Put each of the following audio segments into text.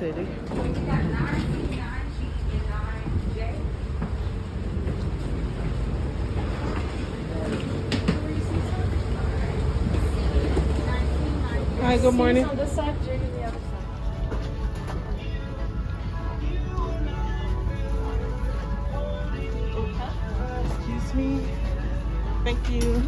city. Hi, good morning. On this side, Jig on the other side. Excuse me. Thank you.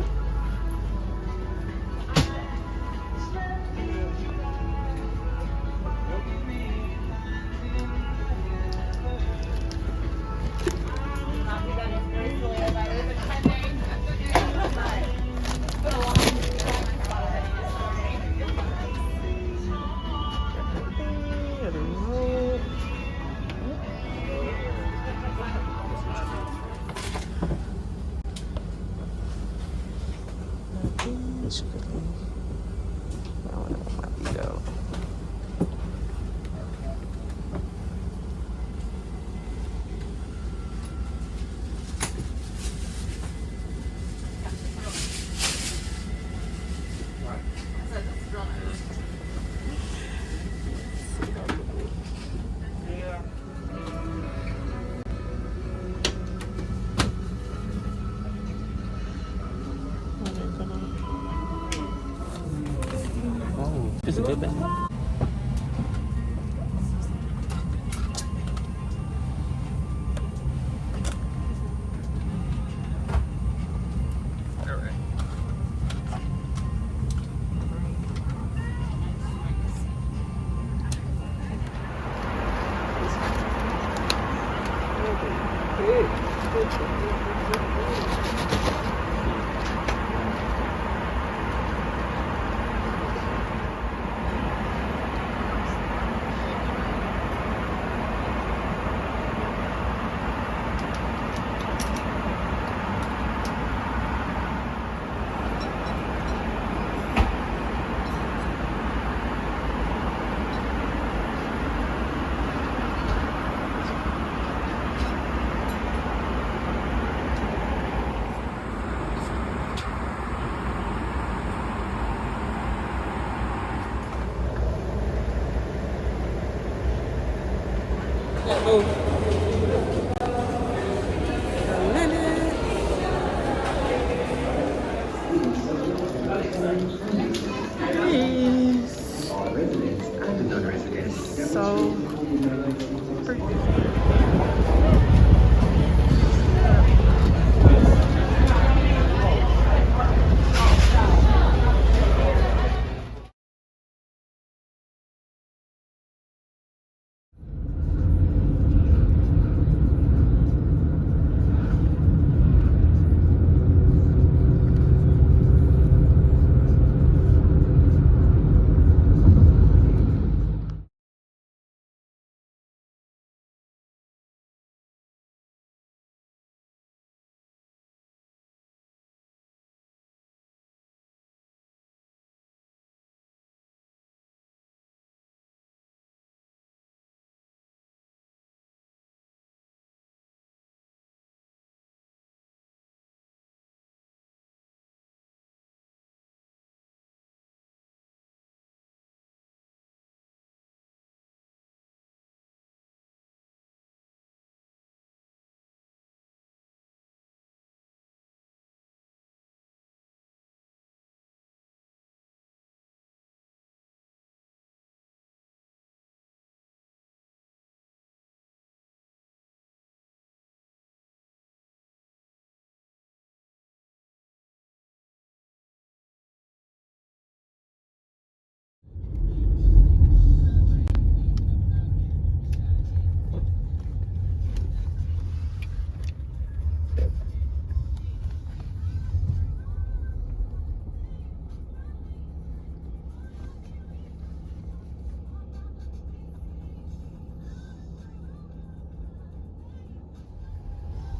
It's a good bag.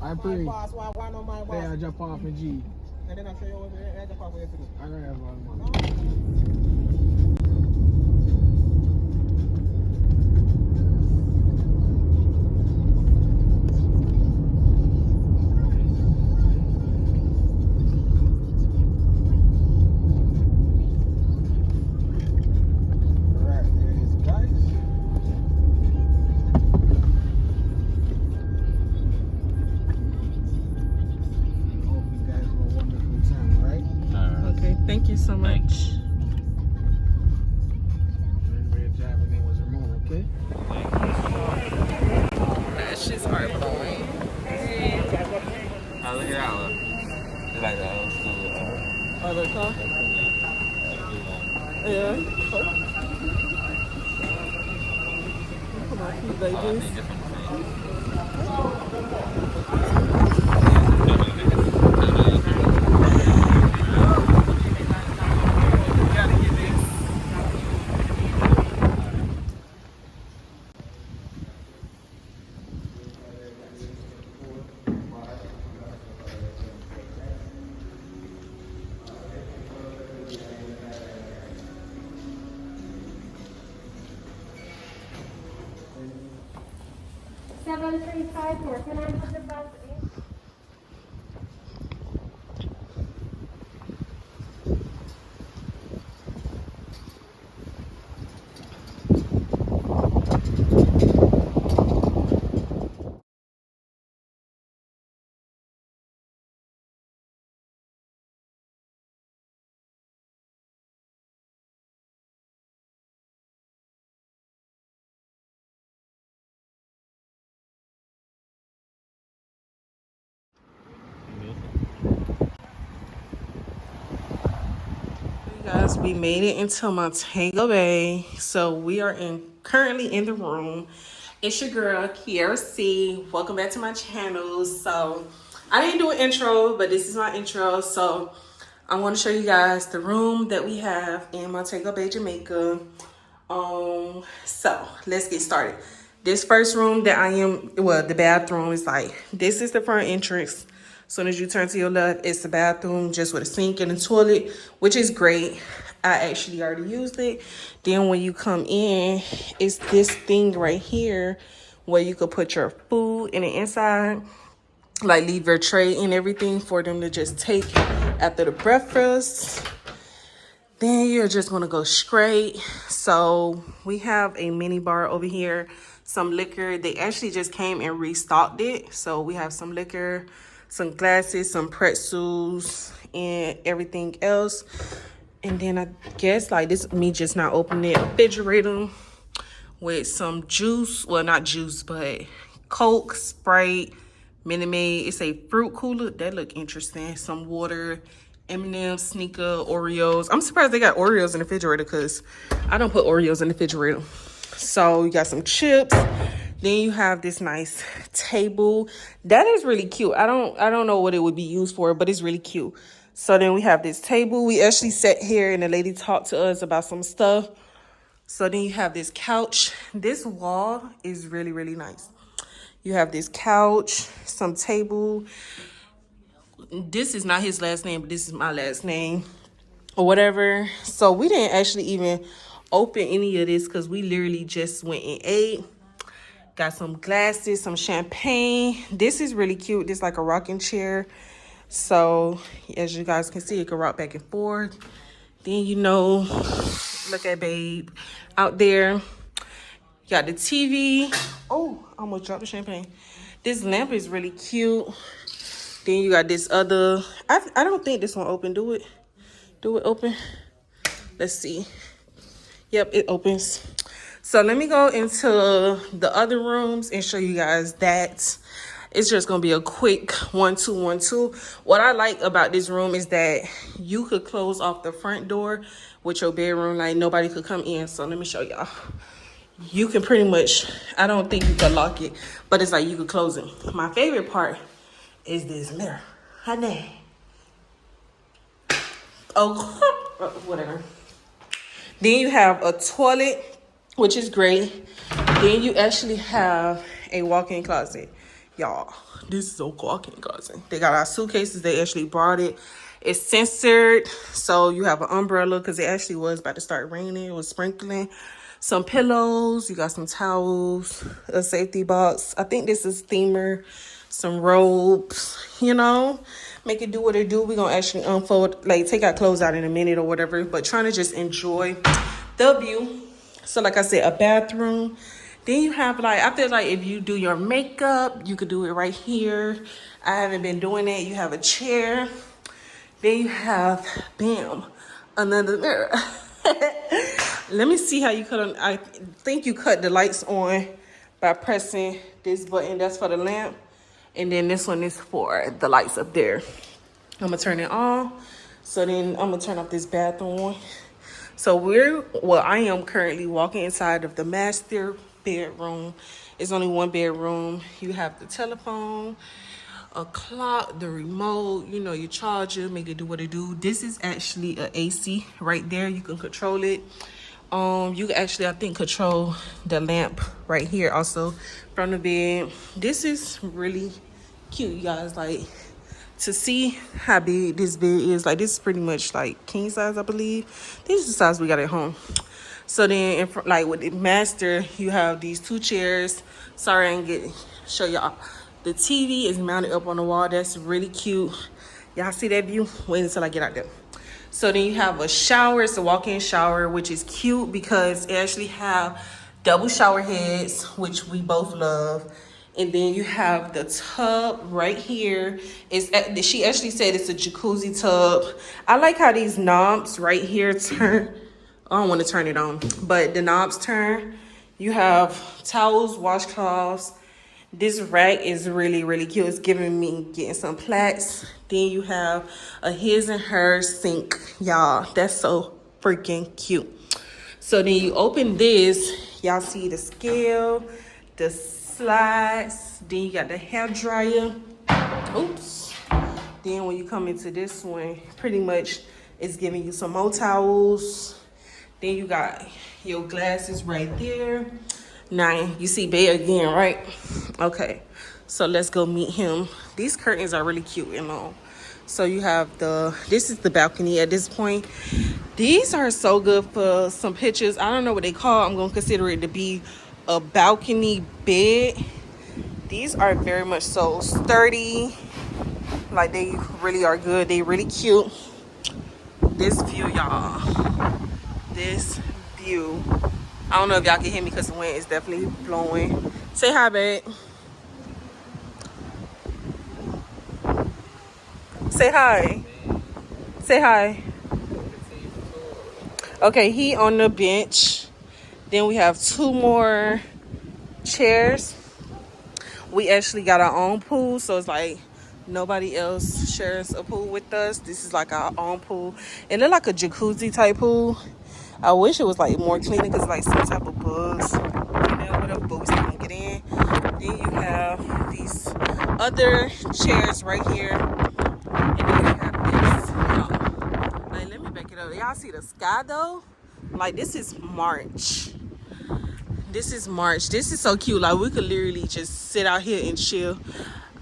I pray. They are drop off my G. And then I show you what they drop off where to do. I don't have one. Thank you so much. Remember your driver name was Ramon, okay? Lashes are blowing. I look at that one. It's like the old school. Other car? Yeah. Come on, cute I babies. think different. Gotta get this. Can I have the bus in? Guys, we made it into Montego Bay. So we are currently in the room. It's your girl, KIARA'S. Welcome back to my channel. So I didn't do an intro, but this is my intro. So I want to show you guys the room that we have in Montego Bay, Jamaica. So let's get started. This first room that the bathroom is like, this is the front entrance. As soon as you turn to your left, it's the bathroom just with a sink and a toilet, which is great. I actually already used it. Then when you come in, it's this thing right here where you could put your food in the inside, like leave your tray and everything for them to just take after the breakfast. Then you're just gonna go straight. So we have a mini bar over here, some liquor. They actually just came and restocked it. So we have some liquor, some glasses, some pretzels, and everything else. And then I guess like this, me just not opening it, refrigerator with some juice. Well, not juice, but Coke, Sprite, Minute Maid. It's a fruit cooler. That look interesting. Some water, M&M, Sneaker, Oreos. I'm surprised they got Oreos in the refrigerator because I don't put Oreos in the refrigerator. So you got some chips. Then you have this nice table. That is really cute. I don't know what it would be used for, but it's really cute. So then we have this table. We actually sat here and the lady talked to us about some stuff. So then you have this couch. This wall is really, really nice. You have this couch, some table. This is not his last name, but this is my last name or whatever. So we didn't actually even open any of this because we literally just went and ate. Got some glasses, some champagne. This is really cute. This is like a rocking chair. So as you guys can see, it can rock back and forth. Then, you know, look at babe out there. Got the TV. Oh, I almost dropped the champagne. This lamp is really cute. Then you got this other. I don't think this one open. Do it open? Let's see. Yep, it opens. So let me go into the other rooms and show you guys that. It's just gonna be a quick 1-2-1-2. What I like about this room is that you could close off the front door with your bedroom, like nobody could come in. So let me show y'all. You can pretty much, I don't think you can lock it, but it's like you could close it. My favorite part is this mirror. Honey. Oh, whatever. Then you have a toilet, which is great. Then you actually have a walk-in closet. Y'all, this is a walk-in closet. They got our suitcases. They actually brought it. It's censored. So you have an umbrella because it actually was about to start raining. It was sprinkling. Some pillows. You got some towels. A safety box. I think this is steamer. Some robes. You know, make it do what it do. We're going to actually unfold, like take our clothes out in a minute or whatever. But trying to just enjoy the view. So like I said, a bathroom. Then you have like, I feel like if you do your makeup, you could do it right here. I haven't been doing it. You have a chair. Then you have, bam, another mirror. Let me see how you cut on. I think you cut the lights on by pressing this button. That's for the lamp. And then this one is for the lights up there. I'm gonna turn it on. So then I'm gonna turn off this bathroom. So I am currently walking inside of the master bedroom. It's only one bedroom. You have the telephone, a clock, the remote, you know, your charger, make it do what it do. This is actually a AC right there. You can control it. You can actually, I think, control the lamp right here also from the bed. This is really cute, you guys. Like, to see how big this bed is, like, this is pretty much like king size, I believe. This is the size we got at home. So then, like with the master, you have these two chairs. Sorry, I didn't show y'all. The TV is mounted up on the wall. That's really cute. Y'all see that view? Wait until I get out there. So then you have a shower. It's a walk-in shower, which is cute because it actually have double shower heads, which we both love. And then you have the tub right here. She actually said it's a jacuzzi tub. I like how these knobs right here turn. I don't want to turn it on, but the knobs turn. You have towels, washcloths. This rack is really, really cute. It's giving me getting some plaits. Then you have a his and her sink. Y'all, that's so freaking cute. So then you open this. Y'all see the scale, the slides. Then you got the hair dryer. Oops. Then when you come into this one, pretty much it's giving you some more towels. Then you got your glasses right there. Now, you see Bear again, right? Okay, so let's go meet him. These curtains are really cute and all. So you have this is the balcony at this point. These are so good for some pictures. I don't know what they call. I'm going to consider it to be a balcony bed. These are very much so sturdy. Like, they really are good. They really cute. This view, y'all. This view. I don't know if y'all can hear me because the wind is definitely blowing. Say hi, babe. Say hi. Say hi. Okay, he on the bench. Then we have two more chairs. We actually got our own pool, so it's like nobody else shares a pool with us. This is like our own pool. It look like a jacuzzi type pool. I wish it was like more cleaner because like some type of bugs, you know, whatever, but we still don't get in. Then you have these other chairs right here. And then you have this. Y'all, like, let me back it up. Y'all see the sky though? Like, this is March. This is March. This is so cute. Like, we could literally just sit out here and chill.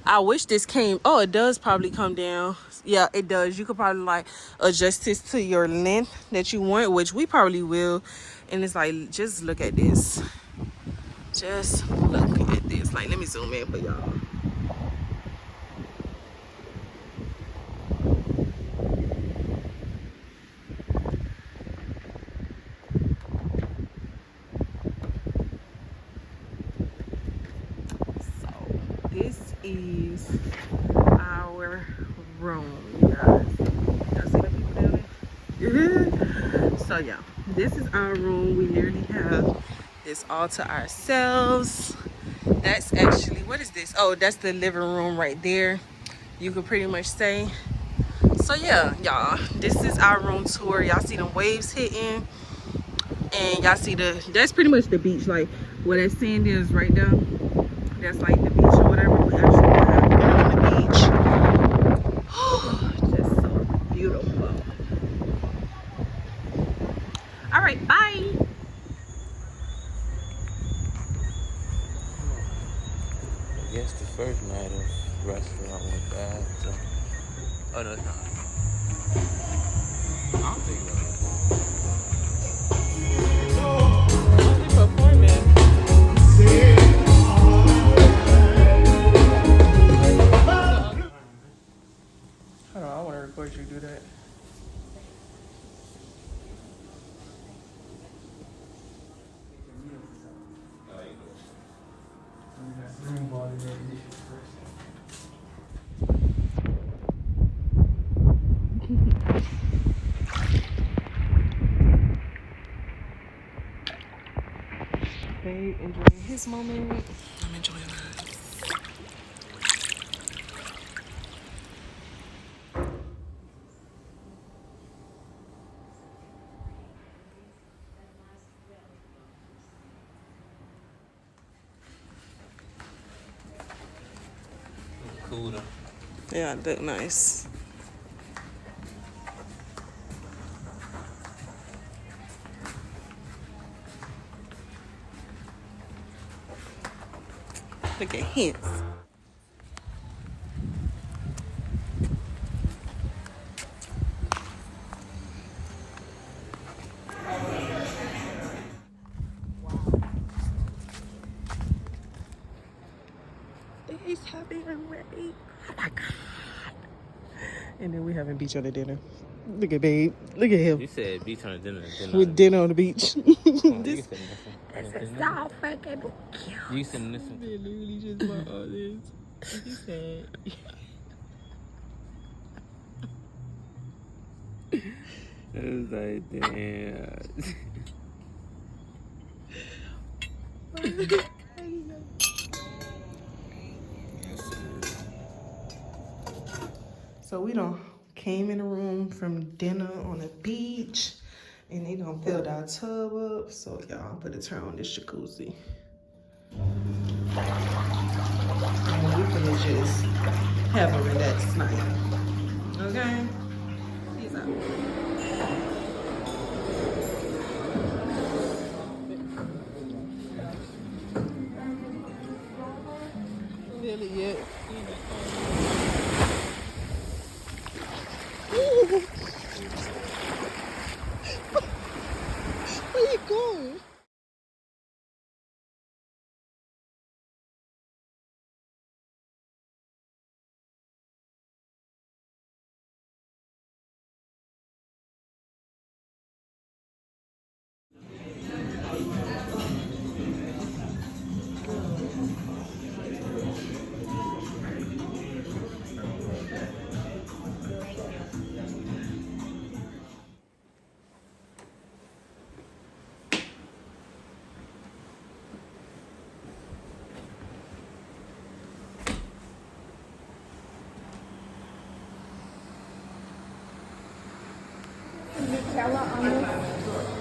I wish this came. Oh, it does probably come down. Yeah, it does. You could probably like adjust this to your length that you want, which we probably will. And it's like, just look at this. Just look at this. Like, let me zoom in for y'all. So this is our room, you guys. Y'all see the people down there? So yeah, this is our room. We literally have this all to ourselves. That's actually, what is this? Oh, that's the living room right there, you could pretty much say. So yeah, y'all, this is our room tour. Y'all see the waves hitting, and y'all see that's pretty much the beach. Like, where that sand is right there, that's like the beach or whatever. We actually have been on the beach. Just so beautiful. All right, bye. I guess the first night of restaurant went bad. So. Oh no, it's not. I don't think so. Hold on, I want to record you do that. babe enjoying his moment. I'm enjoying mine. Cool though. Yeah, it look nice. Look at him. He's having a wedding. Oh my god. And then we having beach on the dinner. Look at babe. Look at him. You said beach on the dinner. With dinner on the beach. This is so fucking cute. You said this. They literally just bought all this. He said. It was like, damn. So we done came in the room from dinner on the beach, and they done filled our tub up. So y'all, put a turn on this jacuzzi. And we finna just have a relaxed night. Okay? Peace out. Really yet. Where you going? Nutella on this.